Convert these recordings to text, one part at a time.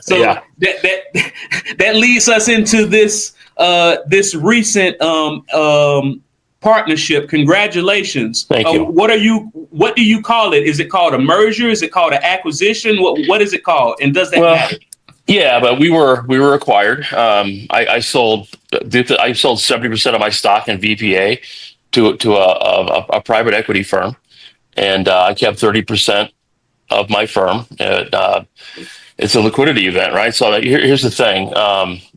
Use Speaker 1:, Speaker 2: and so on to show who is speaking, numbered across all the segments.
Speaker 1: So
Speaker 2: Yeah.
Speaker 1: that leads us into this recent partnership. Congratulations.
Speaker 2: Thank you.
Speaker 1: What do you call it? Is it called a merger? Is it called an acquisition? What is it called? And does that
Speaker 2: Well,
Speaker 1: matter?
Speaker 2: yeah, but we were acquired. I sold 70% of my stock in VPA to a private equity firm, and I kept 30% of my firm. It's a liquidity event, right? So here's the thing.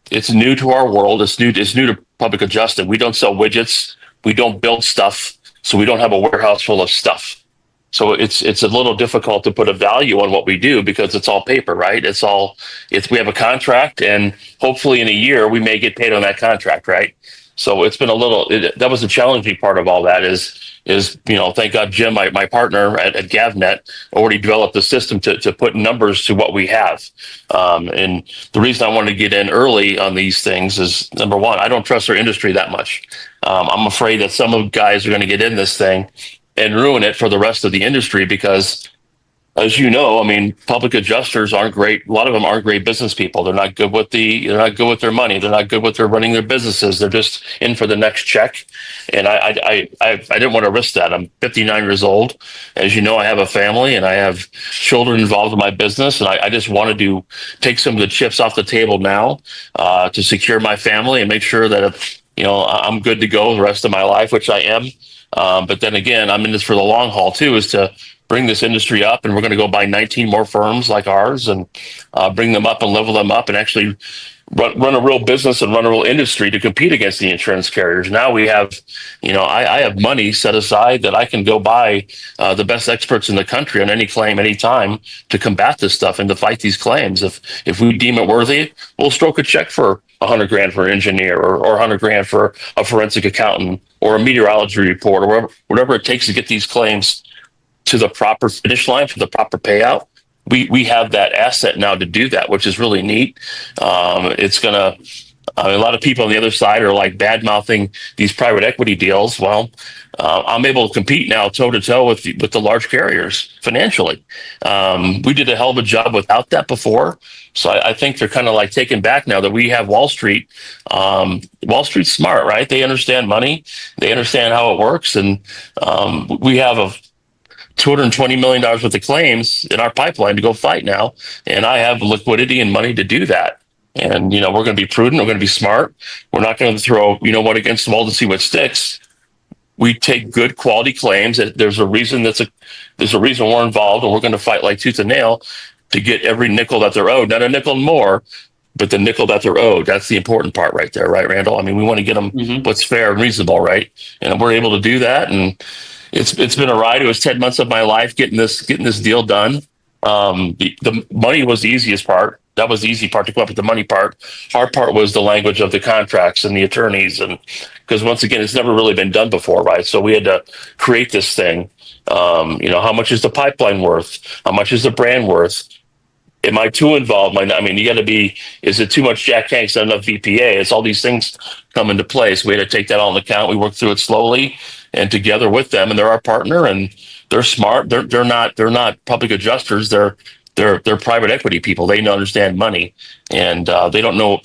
Speaker 2: It's new to our world. It's new to public adjusting. We don't sell widgets. We don't build stuff. So we don't have a warehouse full of stuff. So it's a little difficult to put a value on what we do because it's all paper, right? We have a contract, and hopefully in a year we may get paid on that contract, right? So it's been that was the challenging part of all that is thank God Jim, my partner at GavNet, already developed the system to put numbers to what we have. And the reason I wanted to get in early on these things is, number one, I don't trust our industry that much. I'm afraid that some of the guys are going to get in this thing and ruin it for the rest of the industry because, as you know, I mean, public adjusters aren't great. A lot of them aren't great business people. They're not good with their money. They're not good with their running their businesses. They're just in for the next check. And I didn't want to risk that. I'm 59 years old. As you know, I have a family and I have children involved in my business. And I just wanted to take some of the chips off the table now to secure my family and make sure that I'm good to go the rest of my life, which I am. But then again, I'm in this for the long haul too, is to bring this industry up, and we're going to go buy 19 more firms like ours and bring them up and level them up and actually run a real business and run a real industry to compete against the insurance carriers. Now we have, I have money set aside that I can go buy the best experts in the country on any claim, anytime to combat this stuff and to fight these claims. If we deem it worthy, we'll stroke a check for $100,000 for an engineer or $100,000 for a forensic accountant or a meteorology report or whatever it takes to get these claims to the proper finish line for the proper payout. We have that asset now to do that, which is really neat. A lot of people on the other side are like bad mouthing these private equity deals. Well, I'm able to compete now toe to toe with the large carriers financially. We did a hell of a job without that before. So I think they're kind of like taken back now that we have Wall Street. Wall Street's smart, right? They understand money. They understand how it works. And we have $220 million worth of claims in our pipeline to go fight now. And I have liquidity and money to do that. And, we're going to be prudent. We're going to be smart. We're not going to throw, what against the wall to see what sticks. We take good quality claims. There's a reason we're involved, and we're going to fight like tooth and nail to get every nickel that they're owed. Not a nickel more, but the nickel that they're owed. That's the important part right there, right, Randall? I mean, we want to get them what's fair and reasonable, right? And we're able to do that. And it's been a ride. It was 10 months of my life getting this deal done. The money was the easiest part. That was the easy part to come up with the money part. Hard part was the language of the contracts and the attorneys, and because once again, it's never really been done before, right? So we had to create this thing. How much is the pipeline worth? How much is the brand worth? Am I too involved? You got to be. Is it too much Jack Hanks, not enough VPA? It's all these things come into place. We had to take that all into account. We worked through it slowly and together with them, and they're our partner, and they're smart. They're not public adjusters. They're private equity people. They understand money, and they don't want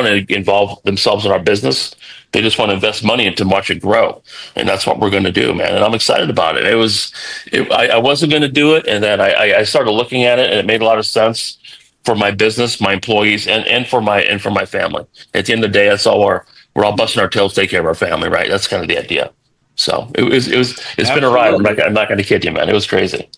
Speaker 2: to involve themselves in our business. They just want to invest money into watch it grow, and that's what we're going to do, man. And I'm excited about it. I wasn't going to do it, and then I started looking at it, and it made a lot of sense for my business, my employees, and for my family. At the end of the day, that's all we're all busting our tails to take care of our family, right? That's kind of the idea. So it's been a ride. I'm not going to kid you, man. It was crazy.